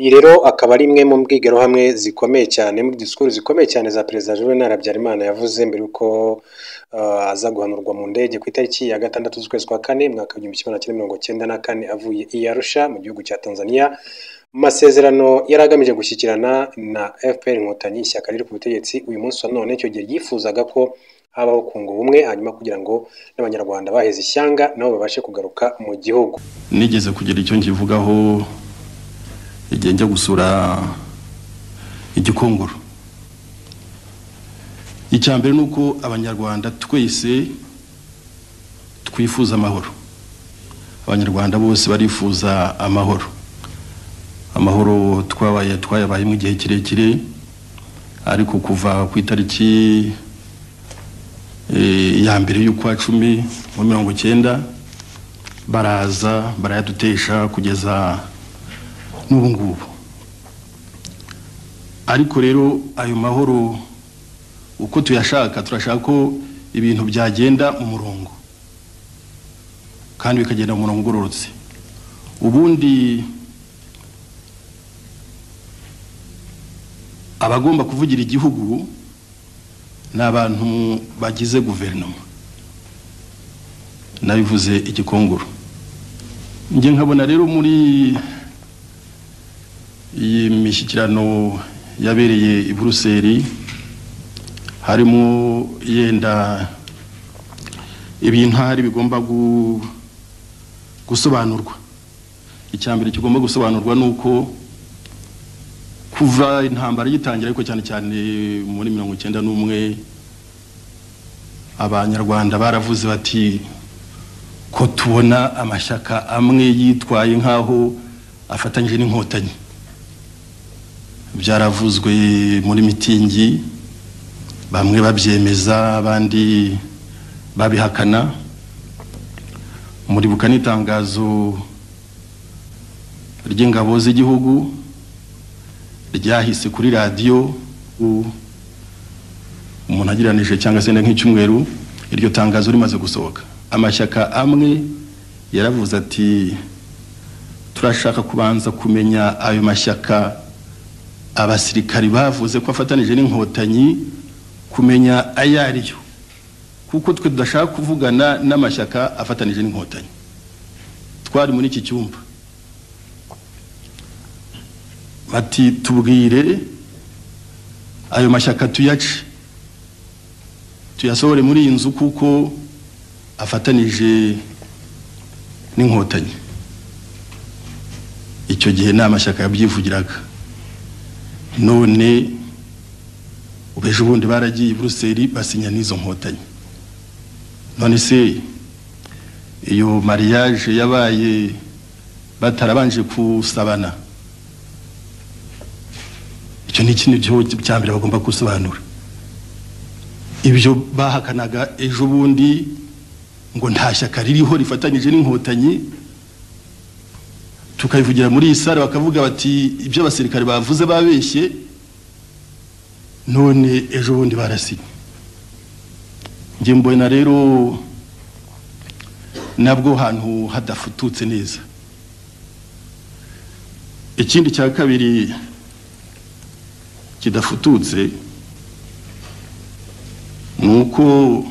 Iyi rero akaba ari imwe mu mbwirwaruhame zikomeye cyane muri disikuru zikomeye cyane za Perezida Juvenal Habyarimana yavuze mbere yuko aza guhanurwa mu ndege ku itariki ya 6 z'ukwezi kwa kane mwaka w'1994 avuye i Arusha mu gihugu cya Tanzania. Mu masezerano yari agamije gushyikirana na FPR Inkotanyi, ishyaka riri ku butegetsi uyu munsi wa none. Icyo gihe yifuzaga ko habaho kunga ubumwe hanyuma kugira ngo n'abanyarwanda baheze ishyanga nabo babashe kugaruka mu gihugu. Nigeze kugira icyo nkivugaho igihe njya gusura Igikongoro. Icyambere nuko abanyarwanda twese twifuza amahoro. Abanyarwanda bose barifuza amahoro. Amahoro twayabaye mu gihe kirekire, ariko kuva ku itariki ya mbere y'ukwa 10 mu 1990 baraza barayadutesha kugeza n'ubu ngubu. Ariko rero ayo mahoro uko tuyashaka, turashaka ko ibintu byagenda mu murongo kandi bikagenda mu murongo ugororotse. Ubundi abagomba kuvugira igihugu n'abantu bagize guverinoma, nabivuze Igikongoro. Nge nkabona rero muri iyi mishyikirano yabereye i Buruseli harimo yenda ibintu hari bigomba gusobanurwa. Icyambere kigomba gusobanurwa nuko kuva intambara yitangira, ariko cyane cyane muri 1991 abanyarwanda baravuze bati ko tubona amashyaka amwe yitwaye nkaho afatanyije n'inkotanyi. Byaravuzwe muri mitingi, bamwe babyemeza abandi babihakana. Muri bukana itangazo ry'ingabo z'igihugu ryahise kuri radio umuntu agiranije cyangwa se nk'icyumweru iryo tangazo rimaze gusohoka, amashyaka amwe yaravuze ati turashaka kubanza kumenya ayo mashyaka abasirikari bavuze ko afatanije n'inkotanyi, kumenya ayariyo, kuko twe tudashaka kuvugana n'amashyaka afatanije n'inkotanyi. Twari muri iki cyumba bati tubwire ayo mashyaka tuyace tuyasohore muri iyi nzu kuko afatanije n'inkotanyi. Icyo gihe nta mashyaka yabyivugiraga. None ubeje ubundi baragiye i Buruseli basinya n'izo nkotanyi. None se iyo mariage yabaye batarabanje kusabana, icyo ni ikintu cyambere bagomba gusobanura. Ibyo bahakanaga ejo bundi ngo nta shyaka ririho rifatanyije n'inkotanyi, tukayivugira muri iyi sare bakavuga bati ibyo abasirikare bavuze babeshye, none ejo bundi barasinye. Nge mbona rero nabwo hantu hadafututse neza. Ikindi cya kabiri kidafututse nuko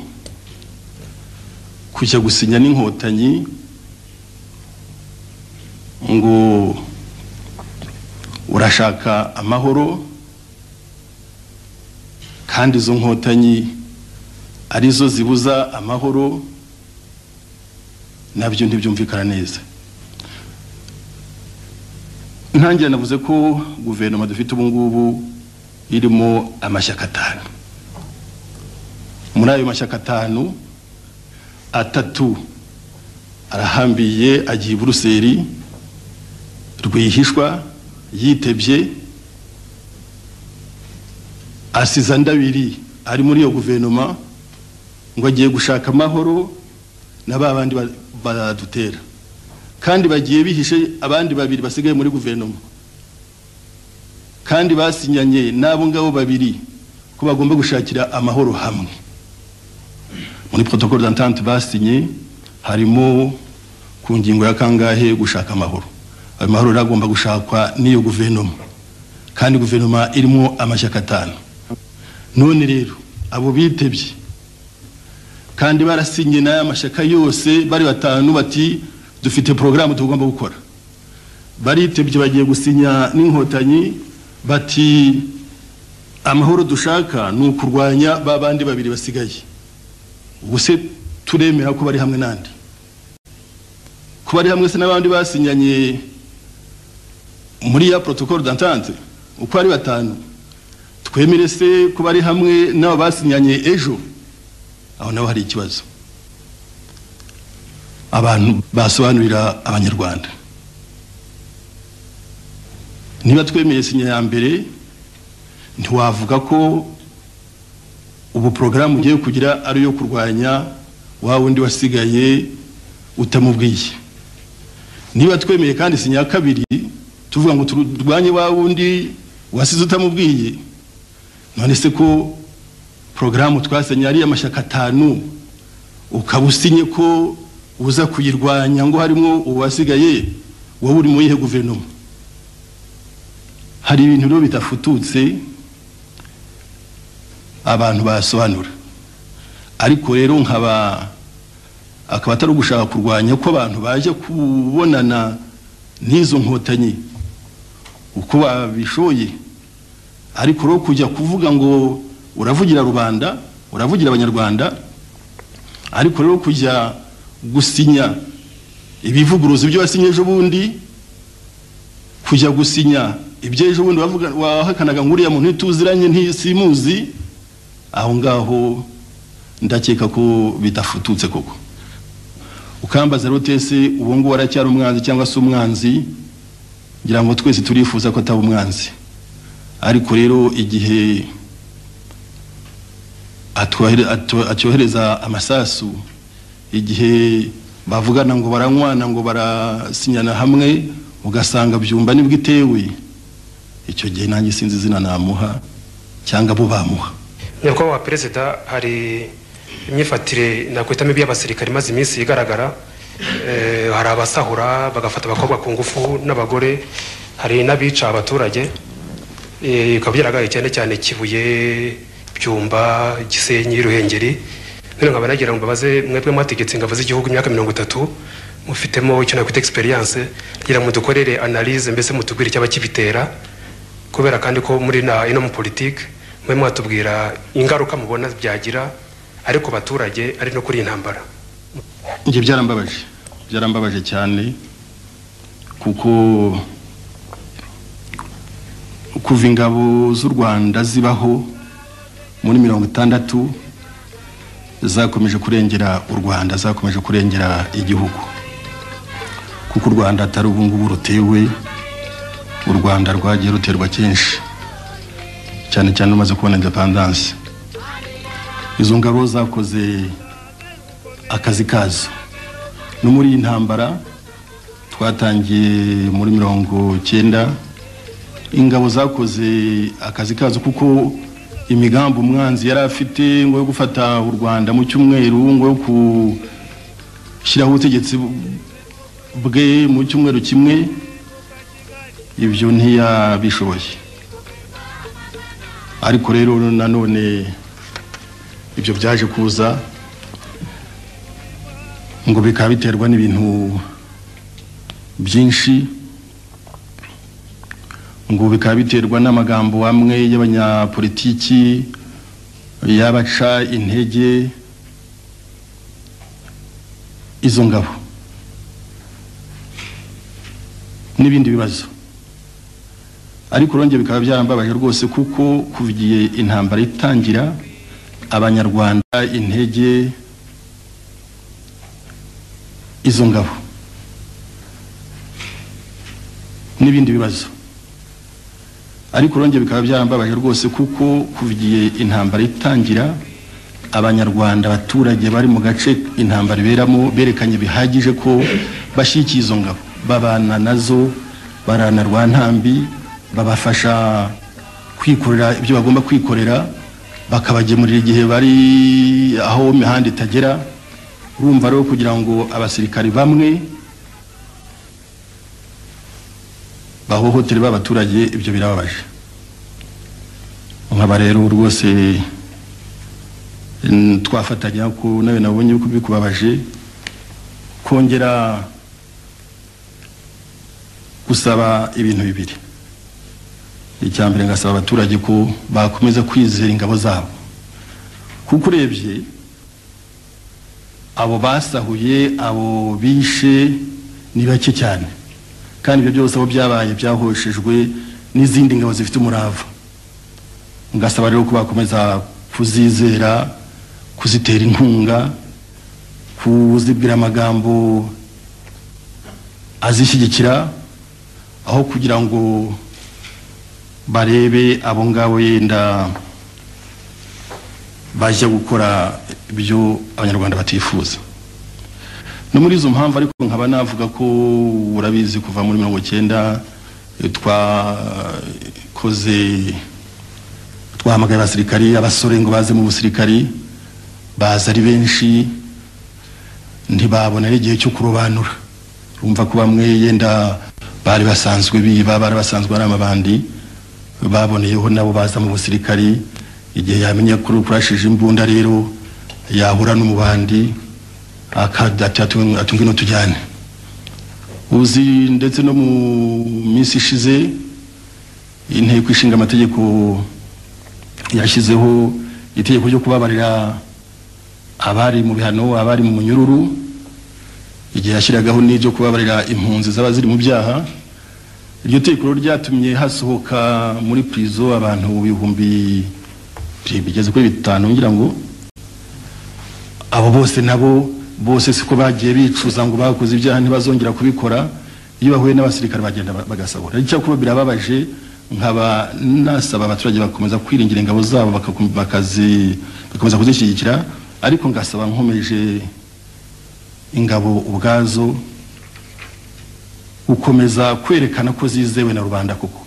kujya gusinya n'inkotanyi ngo urashaka amahoro, kandi izo nkotanyi arizo zibuza amahoro, nabyo ntibyumvikana neza. Ntangira navuze ko guverinoma dufite ubu ngubu irimo amashyaka 5. Muri ayo mashyaka 5, 3 arahambiye agiye i Buruseli rwihishwa yitebye, asiza ndabiri ari muri iyo guverinoma ngo agiye gushaka amahoro na babandi badutera, kandi bagiye bihishe abandi 2 basigaye muri guverinoma, kandi basinyanye nabo ngabo 2 ko bagomba gushakira amahoro hamwe. Muri protocole d'entente basinye harimo ku ngingo ya kangahe gushaka amahoro. ayo mahoro agomba gushakwa n'iyo guverinoma, kandi guverinoma irimo amashyaka 5. None rero abo bitebye kandi barasinye n'aya mashyaka yose bari 5 bati dufite programme tugomba gukora, baritebye bagiye gusinya n'inkotanyi bati amahoro dushaka ni ukurwanya babandi 2 basigaye. Ubuse turemera ko bari hamwe nandi, ko bari hamwe se n'abandi basinyanye muri ya protocole d'entente uko ari 5, twemere se ko bari hamwe n'abo basinyanye ejo? Aho naho hari ikibazo. Abantu basobanurira abanyarwanda, niba twemeye sinya ya mbere ntiwavuga ko ubu programme ugiye kugira ari yo kurwanya wa wundi wasigaye utamubwiye. Niba twemeye kandi sinya ya kabiri tuvuga ngo turwanye wa wundi wasize utamubwiye, none se ko programme twasenya ari amashyaka 5 ukabusinye ko uza kuyirwanya ngo harimo uwasigaye, wowe uri mu yihe guverinoma? Hari ibintu rero bitafututse abantu basobanura, ariko rero akaba atari ugushaka kurwanya ko abantu baje kubonana n'izo nkotanyi uko babishoye, ariko rero kujya kuvuga ngo uravugira rubanda, uravugira abanyarwanda, ariko rero kujya gusinya ibivuguruzo byo wasinye ejo bundi, kujya gusinya ibyo ejo bundi wahakanaga nguriya muntu tuziranye ntisimuzi, aho ngaho ndakeka ko bitafututse koko. Ukambaza rotese ubu ngo waracyari umwanzi cyangwa se umwanzi, ngira ngo twese turifuza ko ataba umwanzi, ariko rero igihe atyohereza amasasu, igihe bavugana ngo baranywana ngo barasinyana hamwe ugasanga byumba nibwo itewe, icyo gihe nanjye sinzi izina namuha cyangwa bo bamuha. Nyakubahwa Perezida, hari imyifatire nakwita mibi y'abasirikare maze iminsi igaragara. Hari abasahura bagafata abakobwa ku ngufu n'abagore, hari n'abica abaturage, bikaba byaragaye cyane Kibuye, Byumba, Gisenyi, Ruhengeri. None nkaba nagira ngo babaze mwebwe mwategetse ingabo z'igihugu imyaka 30, mufitemo icyo nakwita experience, ngira ngo dukorere analyse mbese mutubwire cyaba kibitera, kubera kandi ko muri ino mu politique mwe mwatubwira ingaruka mubona byagira ariko baturage ari no kuri intambara. Nje byarambabaje cyane, kuko kuva ingabo z'u Rwanda zibaho muri 60 zakomeje kurengera u Rwanda, zakomeje kurengera igihugu, kuko u Rwanda atari ubungubu rutewe, u Rwanda rwagiye ruterwa kenshi, cyane cyane umaze kubona independence. Izo ngabo zakoze akazi kazo, no muri intambara twatangiye muri 90 ingabo zakoze akazi kazo, kuko imigambi umwanzi yari afite ngo yo gufata u Rwanda mu cyumweru, ngo yo kushyiraho ubutegetsi bwe mu cyumweru kimwe, ibyo ntiyabishoboye. Ariko rero nanone ibyo byaje kuza ngo bikaba biterwa n'ibintu byinshi, ngo bikaba biterwa n'amagambo amwe y'abanyapolitiki yabaca intege izo ngabo n'ibindi bibazo. Ariko ronge bikaba byarambabaje rwose, kuko kuvigiye intambara itangira abanyarwanda intege izo ngabo n'ibindi bibazo. Ariko ronge bikaba byarambabaje rwose, kuko kuvigiye intambara itangira abanyarwanda abaturage bari mu gace intambara iberamo berekanye bihagije ko bashyikiye izo ngabo, babana nazo, barana Rwantambi, babafasha kwikorera ibyo bagomba kwikorera, bakabagemurira igihe bari aho imihanda itagera. Urumva rero kugira ngo abasirikari bamwe bahohotere b'abaturage ibyo birababaje. Nkaba rero rwose twafatanya ko nawe nabonye ko bikubabaje kongera gusaba ibintu bibiri. Icyambere ngasaba abaturage ko bakomeza kwizera ingabo zabo, kuko urebye abo basahuye abo bishe ni bake cyane, kandi ibyo byose abo byabaye byahoshejwe n'izindi ngabo zifite umurava. Ngasaba rero ko bakomeza kuzizera, kuzitera inkunga, kuzibwira amagambo azishyigikira, aho kugira ngo barebe abo ngabo yenda bajya gukora ibyo abanyarwanda batifuza. No muri izo mpamvu ariko nkaba navuga ko urabizi kuva muri 1990 twahamagaye abasirikari, abasore ngo baze mu busirikari, baza ari benshi, ntibabona igihe cyo kurobanura. Urumva ko bamwe yenda bari basanzwe biba, bari basanzwe ari amabandi, baboneyeho nabo baza mu busirikari. Igihe yamenye kuri kurashije imbunda rero yahura n'umubandi atungino tujyane. Uzi ndetse no mu minsi ishize inteko ishinga amategeko yashyizeho itegeko ryo kubabarira abari mu bihano, abari mu munyururu. Igihe yashyiragaho n'ibyo kubabarira impunzi zaba ziri mu byaha. Iryo tegeko ryatumye hasohoka muri prison abantu ibihumbi bigeze kuri 5 ngira ngo abo bose nabo bose siko bagiye bicuza ngo bakoze ibyaha ntibazongera kubikora. Iyo bahuye n'abasirikare bagenda bagasabura. Icyo kuba birababaje, nkaba nasaba abaturage bakomeza kwiringira ingabo zabo, bakomeza kuzishyigikira, ariko ngasaba nkomeje ingabo ubwazo ukomeza kwerekana ko zizewe na rubanda, kuko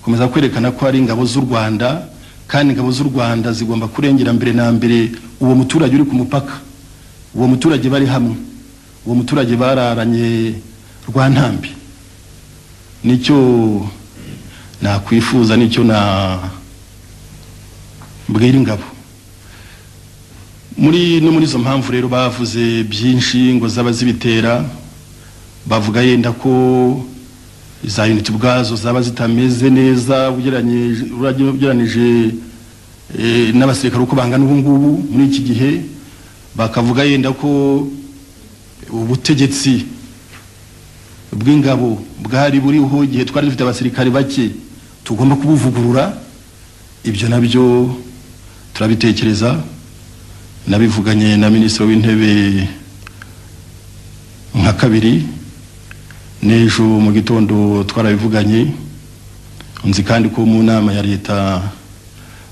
komeza kwerekana ko ari ingabo z'u Rwanda, kandi ingabo z'u Rwanda zigomba kurengera mbere na mbere uwo muturage uri ku mupaka, uwo muturage bari hamwe, uwo muturage bararanye rwa ntambi. Nicyo nakwifuza, nicyo na mbwira ingabo. Muri izo mpamvu rero bavuze byinshi ngo zaba zibitera, bavuga yenda ko za unit ubwazo zaba zitameze neza ugeranije n'abasirikare uko bangana ubu ngubu muri iki gihe. Bakavuga yenda ko ubutegetsi bw'ingabo bwari buriho igihe twari dufite abasirikare bake, tugomba kubuvugurura. Ibyo nabyo turabitekereza, nabivuganye na minisitiri w'intebe nka kabiri, n'ejo mu gitondo twarabivuganye. Nzi kandi ko mu nama ya leta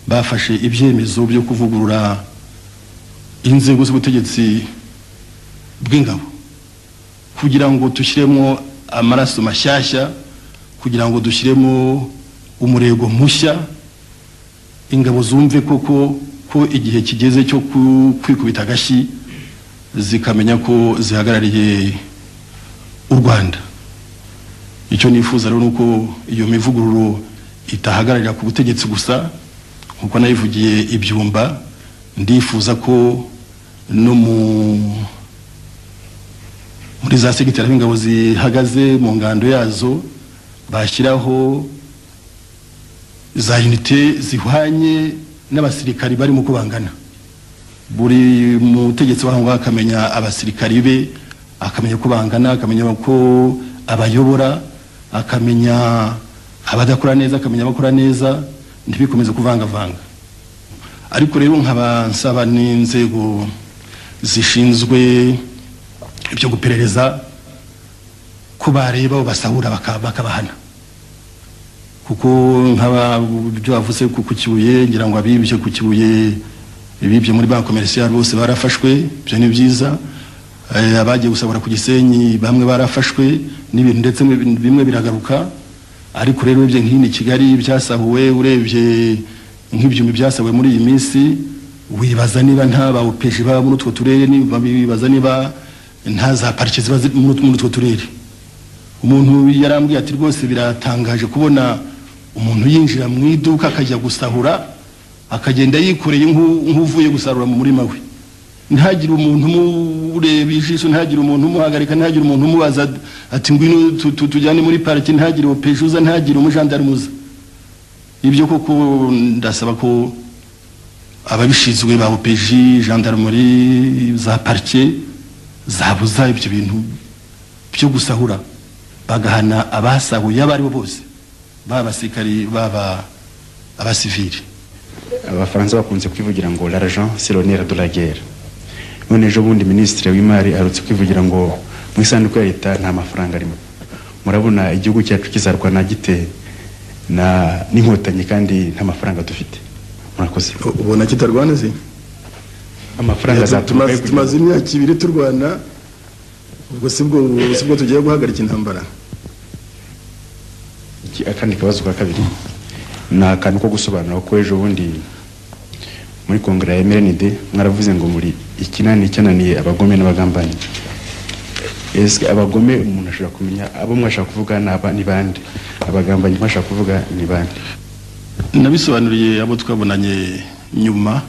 bafashe ibyemezo byo kuvugurura inzego z'ubutegetsi bw'ingabo, kugira ngo dushyiremo amaraso mashyashya, kugira ngo dushyiremo umurego mushya, ingabo zumve koko ko igihe kigeze cyo kwikubita agashyi, zikamenya ko zihagarariye u Rwanda. Icyo nifuza rero nuko iyo mivugururo itahagararira ku butegetsi gusa, nkuko nayivugiye ibyumba. Ndifuza ko no muri za segiteri y'ingabo zihagaze mu ngando yazo bashyiraho za unité zihwanye n'abasirikari bari mu kubangana. Buri mutegetsi waho akamenya abasirikari be, akamenya ko bangana, akamenya ko abayobora, akamenya abadakora neza, akamenya abakora neza, ntibikomeze kuvangavanga. Ariko rero nkaba nsaba n'inzego zishinzwe ibyo guperereza ko bareba basahura bakabahana, kuko nkaba byo bavuze ku Kibuye, ngira ngo abibye ku Kibuye, ibibye muri banki commercial bose barafashwe. Byo ni byiza. Abagiye gusabura ku Gisenyi bamwe barafashwe, n'ibintu ndetse bimwe biragaruka. Ariko rero ibyo nk'ini Kigali byasahuwe, urebye nk'ibyumbi byasahuwe muri iyi minsi, wibaza niba nta bapeje baba muri utwo turere, niba bibaza niba nta za parike ziba muri utwo turere. umuntu yarambwiye ati rwose biratangaje kubona umuntu yinjira mu iduka akajya gusahura akagenda yikoreye nk'uvuye gusarura mu murima we, ntagire umuntu mureba ijisho, ntagire umuntu umuhagarika, ntagire umuntu umubaza ati ngwino tujyane muri pariki, ntagire opejuza, ntagire umujandaruza. Ibyo koko ndasaba ko ababishizwe ba opeji, gendarmerie, za parike zabuza ibyo bintu byo gusahura, bagahana abasahuye abari bo bose, baba abasirikari baba abasivili. Abafaransa bakunze kwivugira ngo l'argent c'est le nerf de la guerre. None ejo bundi ministre w'imari arutse kwivugira ngo mu isanduku ya leta nta mafaranga arimo. Murabona igihugu cyacu kizarwana gite n'inkotanyi kandi nta mafaranga dufite? Murakoze. Ubona kitarwana se? Amafaranga azatuma tumaze imyaka 2 turwana, ubwo sibwo tugiye guhagarika intambara. Akandi kabazo ka kabiri na kantu ko gusobanura ko ejo bundi muri kongere ya MRND mwaravuze ngo muri ikinani cyananiye abagome n'abagambanyi. Eske abagome umuntu ashobora kumenya abo mwashaka kuvuga ni bande, abagambanyi mwashaka kuvuga ni bande? Nabisobanuriye abo twabonanye nyuma,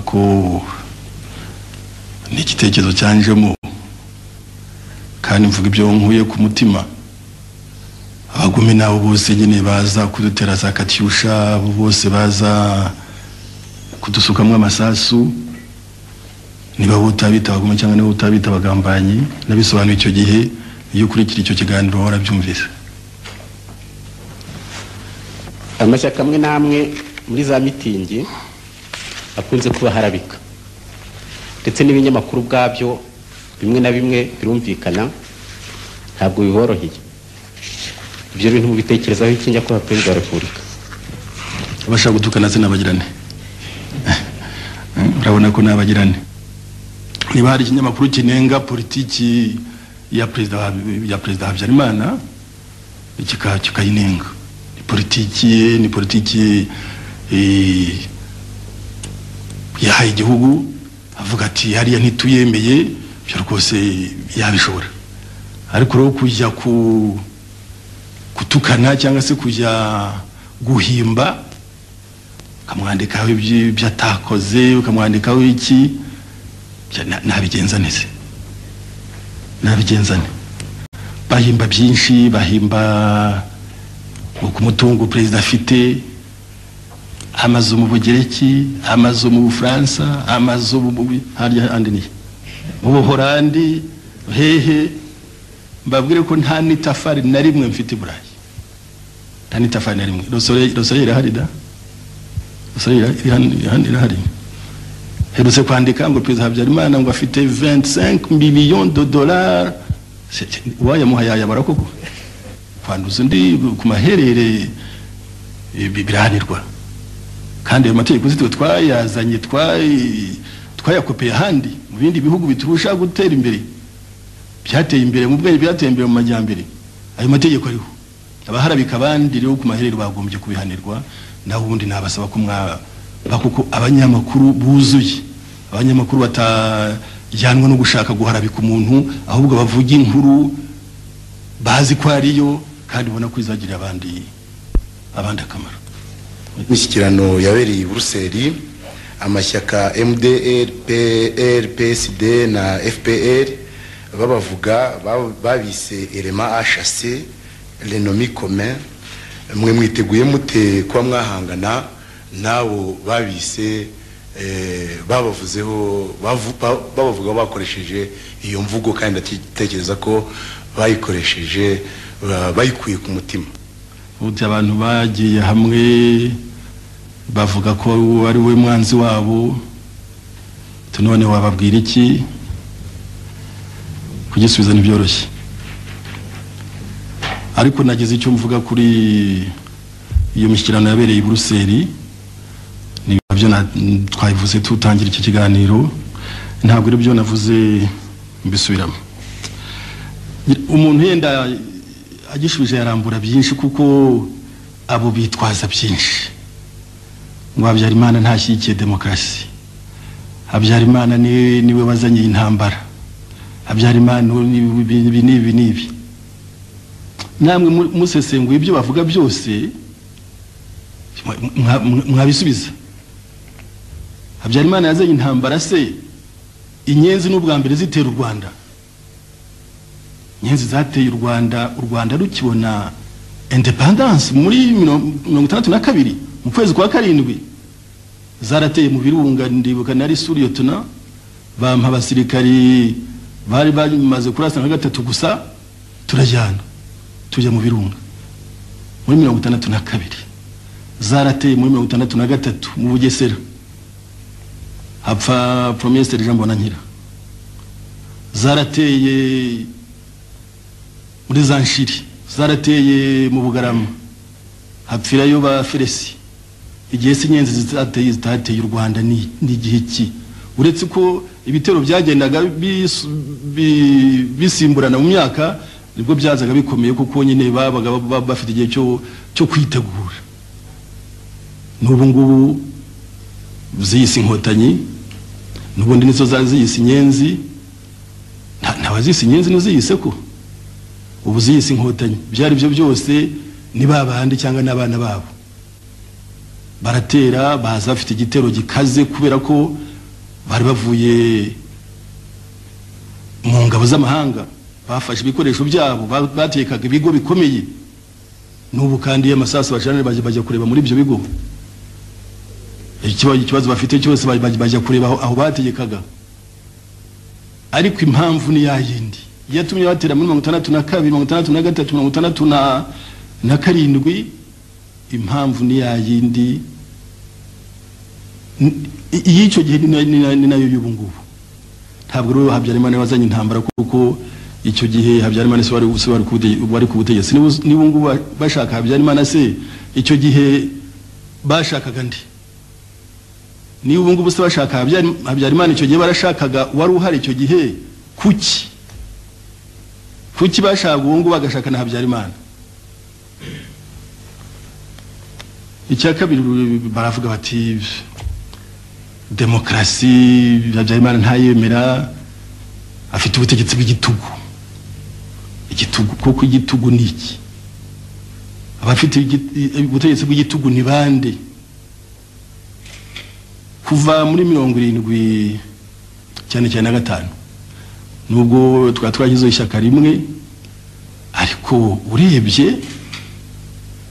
ko ni igitekerezo cyanjemo kandi mvuga ibyo nkuye ku mutima. Abagome nabo bose nyine baza kudutera za katyusha, abo bose baza kudusukamwe amasasu, niba utabita abagome cyangwa niba utabita abagambanyi. Nabisobanuye icyo gihe, iyo kurikira icyo kiganiro warabyumvise. Amashyaka amwe namwe muri za mitingi akunze kuba harabika, ndetse n'ibinyamakuru bwabyo bimwe na bimwe birumvikana ntabwo biboroheye. Ibyo bintu mubitekerezaho iki njya kwa Perezida wa Repubulika? Abashaka gutukana se n'abagirane, urabona ko n'abagirane. Niba hari ikinyamakuru kinenga politiki ya Perezida Habyarimana kikayinenga, ni politiki yahaye igihugu, avuga ati hariya ntituyemeye, byo rwose yabishobora. Ariko rero kujya gutukana cyangwa se kujya guhimba, ukamwandikaho ibyo atakoze, ukamwandikaho iki, nabigenzane. Bahimba byinshi, bahimba ku mutungo Perezida afite, amazu mu Bugereki, amazu mu Bufaransa, amazu harya andi ni mu Buholandi, hehe. Mbabwire ko nta nitafari na rimwe mfite Burayi, nta nitafari na rimwe. Rosoye irahari da, Rosoye irahari. Herutse kwandika ngo Perezida Habyarimana ngo afite 25 millions de dollars. Wayamuha yayabara koko? Kwanduza ndi ku maherere birahanirwa. Kandi ayo mategeko zitwe twayazanye, twayakopeye ahandi mu bindi bihugu biturusha gutera imbere, byateye imbere mu bwenge, byateye imbere mu majyambere. Ayo mategeko ariho. Abaharabika abandi rero ku maherere bagombye kubihanirwa. Naho ubundi nabasaba ko kuko abanyamakuru buzuye, abanyamakuru batajyanwa no gushaka guharabika umuntu, ahubwo bavuga inkuru bazi ko ariyo kandi ubona ko izagirira abandi akamaro. Imishyikirano yabereye i Buruseli, amashyaka MDR, PL, PSD na FPR babavuga babise élément à chasser, l'ennemi commun. Mwe mwiteguye mute kwa mwahangana nabo babise babavuga bakoresheje iyo mvugo, kandi ndatekereza ko bayikoresheje bayikuye ku mutima? Uti abantu bagiye hamwe bavuga ko ari we mwanzi wabo, tunone wababwira iki? Kugisubiza ntibyoroshye, ariko nagize icyo mvuga kuri iyo mishyikirano yabereye i Buruseli. Nibyo twayivuze tutangira iki kiganiro, ntabwo ari byo navuze mbisubiramo. Umuntu yenda agishubije yarambura byinshi, kuko abo bitwaza byinshi ngo Habyarimana ntashyigikiye demokarasi, Habyarimana niwe wazanye intambara, Habyarimana nibi namwe musesenguye ibyo bavuga byose mwabisubiza. Habyarimana yazanye intambara se inyenzi n'ubwa mbere zitera u Rwanda. Inyenzi zateye u Rwanda rukibona independence muri 1962 mu kwezi kwa 7 zarateye mu Birunga. Ndibuka nari Suriyotona bampa abasirikari bari bamaze kurasa nka gatatu gusa turajyana tujya mu Birunga muri 1962. Zarateye muri 1963 mu Bugesera hapfa Premier Sergeant Bonankira. Zarateye muri Zanshiri, zarateye mu Bugarama hapfirayo ba Feresi. Igihe sinyenzi zitateye u Rwanda ni igihe ki, uretse ko ibitero byagendaga bisimburana mu myaka nibwo byazaga bikomeye kuko nyine babaga bafite igihe cyo kwitegura. N'ubu ngubu ziyisi inkotanyi n'ubundi nizo ziyisi inyenzi, ntawazisi inyenzi n'uziyise ko ubu ziyisi inkotanyi. Byari byo byose ni babandi cyangwa n'abana babo baratera baza bafite igitero gikaze kubera ko bari bavuye mu ngabo z'amahanga, bafashe ibikoresho byabo, batekaga ibigo bikomeye. N'ubu kandi amasasu bacana bajya kureba muri ibyo bigo. Ikibazo bafite cyose bajya kureba aho bategekaga. Ariko impamvu ni yayindi yatumye batera muri 1962, 1963, 1967. Impamvu ni yayindi y'icyo gihe ni nayo y'ubu ngubu. Ntabwo rero Habyarimana wazanye intambara kuko icyo gihe Habyarimana se wari ku butegetsi. Niba ngubu bashaka Habyarimana se icyo gihe bashakaga ndi? Niba ngubu se bashaka Habyarimana icyo gihe barashakaga wari uhari icyo gihe kuki bashaka ngubu bagashaka na Habyarimana? Icya kabiri baravuga bati demokrasi Habyarimana ntayemera, afite ubutegetsi bw'igitugu. Igitugu kuko igitugu ni iki? Abafite ubutegetsi bw'igitugu ni bande? Kuva muri 70 cyane 5 nubwo twagize ishyaka rimwe, ariko urebye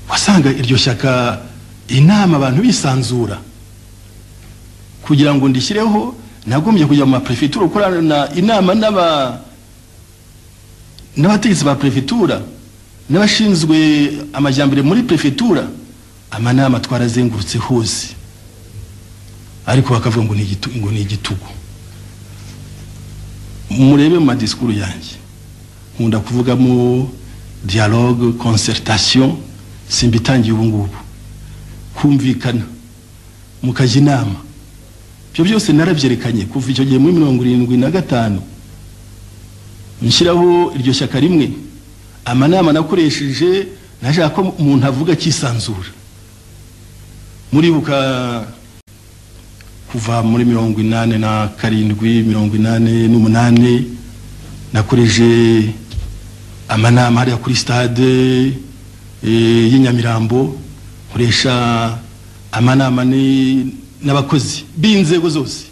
wasanga iryo shyaka inama abantu bisanzura. Kugira ngo ndishyireho nagombye kujya mu prefecture ukorana inama n'abategetsi ba prefecture n'abashinzwe amajyambere muri prefecture. Amanama twarazengurutse hose, ariko bakavuga ngo ni igitugu. Murebe mu discours yanjye nkunda kuvuga mu dialogue, concertation, simbitangiye ubu ngubu kumvikana mukajya inama. Ibyo byose narabyerekanye kuva icyo gihe muri 75 nshyiraho iryo shyaka rimwe. Amanama nakoresheje nashaka ko umuntu avuga kisanzura. Muribuka kuva muri 87, 88 nakoreje amanama hariya kuri stade y'Inyamirambo, nkoresha amanama n'abakozi b'inzego zose,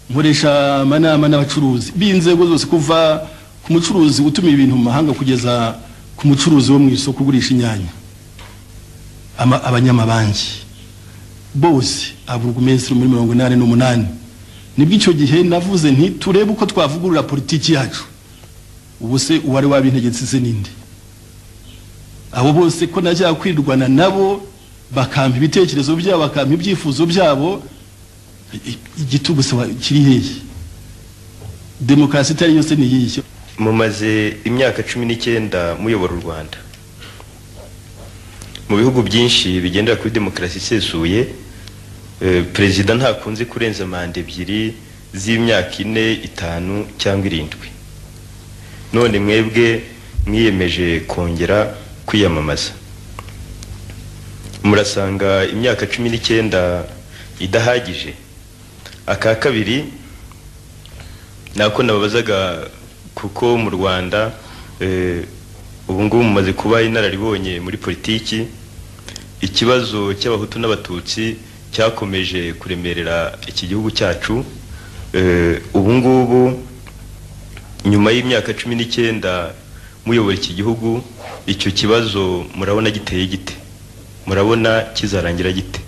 nkoresha amanama n'abacuruzi b'inzego zose, kuva ku mucuruzi utuma ibintu mu mahanga kugeza ku mucuruzi wo mu isoko kugurisha inyanya. Abanyamabanki bose aburugumestre muri 88 nibwo icyo gihe navuze nti turebe uko twavugurura politiki yacu. Ubu se uwari wabintegetse se ninde? Abo bose ko najya kwirwana nabo bakampa ibitekerezo byabo, bakampa ibyifuzo byabo. Igitugu se kiri hehe? Demokrasi itari yose ni yiyo. Mumaze imyaka 19 muyobora u Rwanda. Mu bihugu byinshi bigendera kuri demokrasi isesuye, perezida ntakunze kurenza manda 2 z'imyaka 4, 5 cyangwa 7. None mwebwe mwiyemeje kongera kwiyamamaza. Murasanga imyaka 19 idahagije? Aka kabiri, nako nababazaga kuko mu Rwanda ubu ngubu mumaze kuba inararibonye muri politiki, ikibazo cy'abahutu n'abatutsi cyakomeje kuremerera iki gihugu cyacu. Ubu ngubu nyuma y'imyaka 19 muyobora iki gihugu, icyo kibazo murabona giteye gite? Murabona kizarangira gite?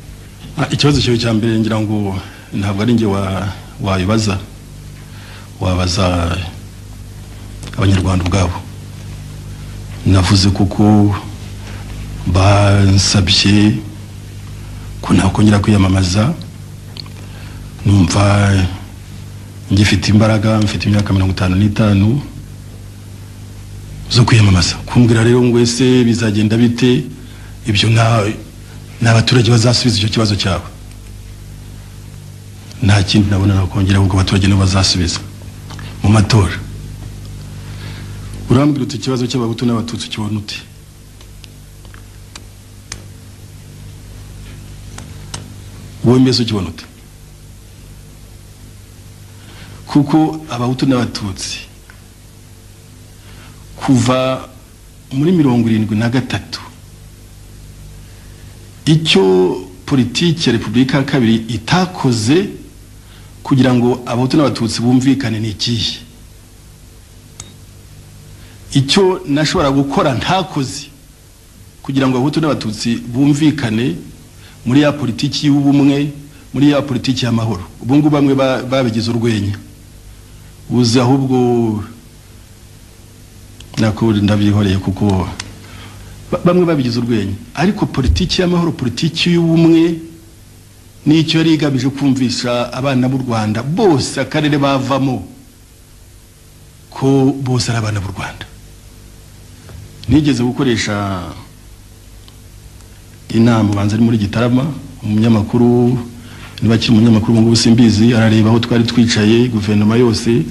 Ikibazo cyo cya mbere ngira ngo ntabwo ari nge wabibaza, wabaza abanyarwanda ubwabo. Navuze kuko bansabye ko nakongera kwiyamamaza, numva ngifite imbaraga, mfite imyaka 55 zo kwiyamamaza. Kumbwira rero ngo ese bizagenda bite, ibyo n'abaturage bazasubiza icyo kibazo cyabo. Nta kindi nabona nakongera, ahubwo abaturage nibo bazasubiza mu matora. Urambwira uti ikibazo cy'abahutu n'abatutsi kibona ute? Wowe mbese ukibona ute? Kuko abahutu n'abatutsi kuva muri 73 icyo politiki ya Repubulika ya Kabiri itakoze kugira ngo abahutu n'abatutsi bumvikane ni ikihe? Icyo nashobora gukora ntakoze kugira ngo abahutu n'abatutsi bumvikane muri ya politiki y'ubumwe, muri ya politiki y'amahoro. Ubu ngubu bamwe babigize urwenya, uzi ahubwo nakuri ndabyihoreye kuko bamwe babigize urwenya. Ariko politiki y'amahoro, politiki y'ubumwe nicyo yari igamije kumvisha abana b'u Rwanda bose, akarere bavamo, ko bose ari abana b'u Rwanda. Nigeze gukoresha inama banza ari muri Gitarama, umunyamakuru nibakiri umunyamakuru ngo simbizi, arareba aho twari twicaye guverinoma yose,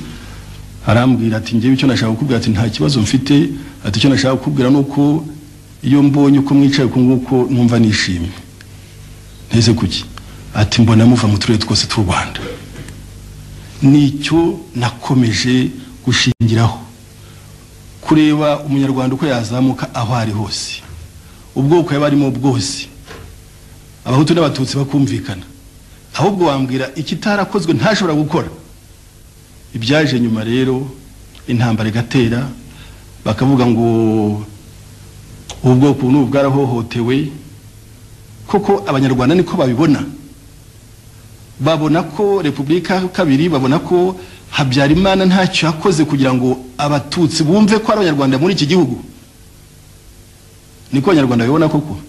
arambwira ati ngiye icyo nashaka kukubwira, ati nta kibazo mfite, ati icyo nashaka kukubwira nuko iyo mbonye uko mwicaye ko nguko numva nishimye. Nteze kuki? Ati mbona muva mu turere twose tw'u Rwanda. Nicyo nakomeje gushingiraho, kureba umunyarwanda uko yazamuka aho ari hose, ubwoko yabarimo bwose, abahutu n'abatutsi bakumvikana. Ahubwo wambwira ikitarakozwe ntashobora gukora. Ibyaje nyuma rero intambara igatera, bakavuga ngo ubwoko n'ubu bwarahohotewe. Koko abanyarwanda niko babibona, babona ko Repubulika ya Kabiri, babona ko Habyarimana ntacyo yakoze kugira ngo abatutsi bumve ko ari abanyarwanda muri iki gihugu. Niko abanyarwanda babibona koko.